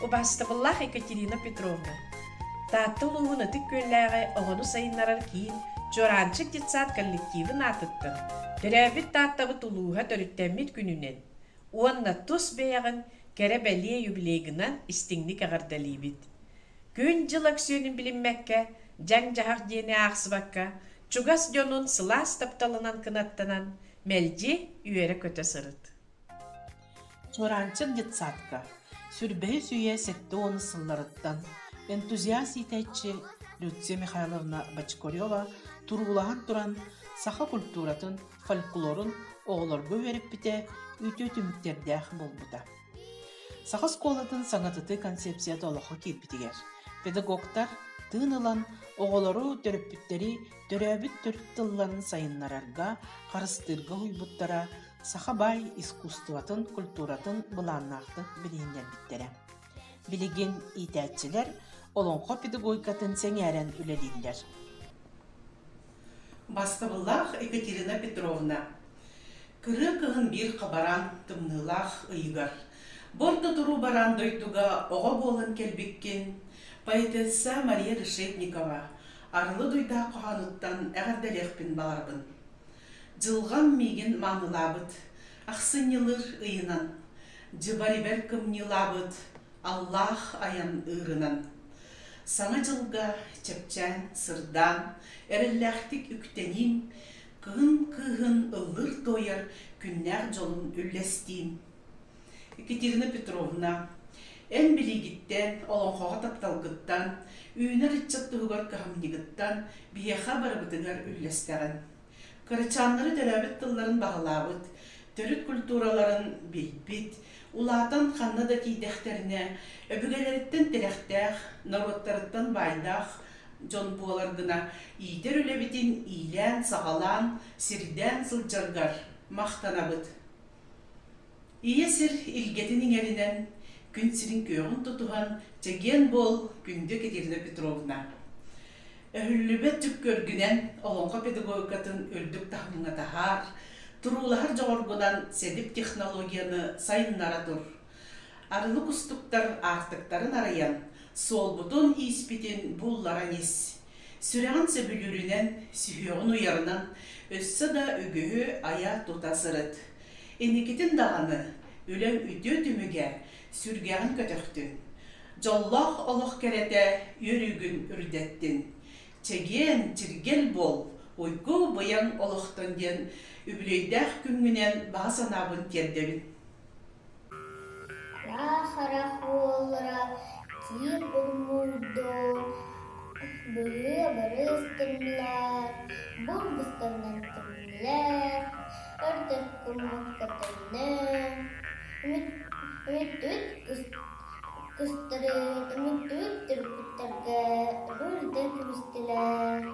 Убастабыллах Екатерина Петровна. Тааттыл уһун ытык көллääҕэ оҕону сайыннарар киин Чоранчык детсад коллективын атыттын. Төрөбүт тааттабыт улууһа төрүттэммит күнүнен. Уонна тус бэйэҕин кэрэ бэлиэ юбилейгынан истиңник аҕардалиибит. Күн жыл өксүөнүн билинмэккэ, жаң жаһах диэни аахсыбакка, чугас дьонун сылаас тапталынан кынаттанан, мэлдьи үөрэ көтө сырыт. Чоранчык детсадка. Сүрбэһи сүйэ сетте оны сылларыттан. Энтузиаст итайчы Люция Михайловна Бочкорева турулаһан туран саха культуратын, фольклорун оҕолорго үөреп бите үтө түмүктердäх болбута. Саха сколатын саңатыты концепцията олохо киирбитигер. Педагогтар тыын ылан оҕолору төрөппүттери төрөбүт төрүттылларын сайыннарарга, харыстырга уйбуттара саха бай искусстватын, культуратын былааннаахты билиһиннэрбиттерэ. Билигин итээччилер олонхо педагогикатын сеңээрен үлелииллер. Бастабыллах Екатерина Петровна. Кыры кыһын бир хабаран тымнылах ыйгар. Борто туру баран дойтуга оҕо буолан келбиккин поэтесса Мария Решетникова арылы дойда кохануттан эҕэрдэлэхпин баларбын. Жылган мигин маанылаабыт, ахсынньылыр ыйынан, жыбарибер кымньылаабыт, Аллах аян ырынан. Саңа жылга чепчэн, сырдан, эреллэхтик үктеним, кыһын ыллыр тойар күннär жолун үллэстиим. Екатерина Петровна, эн билигиттен, олонхоға тапталгыттан, үйінер итчаттыгар кахамнигыттан, биэха барабытыгар үллэстэгэн. Кырычаннары төрөбүт тылларын бағалабыт, төрүт культураларын билбит, улаатан ханна да тиидäхтерине, өбүгелериттен тирэхтэх, народтарыттан байдах, жон буоларгына иитер үлэбитин иилэн, сагалан, сирдэн сылдьаргар махтанабыт. Ие сир илгетин иңеринен күн сирин көөгүн тутухан чеген бол күндө Екатерина Петровна. Өһүллүбэт жүк көргүнен олонго педагогикатын өлдүк тахымыңа тахар, турулахар жоғоргунан седип технологияны сайыннара тур. Арылы кустуктар артыктарын араян, солбутун испитин буллара нес. Сүрәғын сөбүлүрүнен, сүйөғын уярынан, өссө да өгөһү ая тутасырыт. Энекитин дағаны үлен үтө түмүгә сүргәғын көтөктүн. Жоллах олох керете өрүгүн үрдеттин. Чеген чиргел бол, ойку боян олохтон ден үбүлөйдәх күнгүнен бағасанабын тердебин. Рахарах олра, тир болмурдо, бөлі барыз тымлар, бұл бұстаннан тымлар, артық күмік катыннан, үміт кыстырын, үміт түрпіттерге, үрдік үстілер.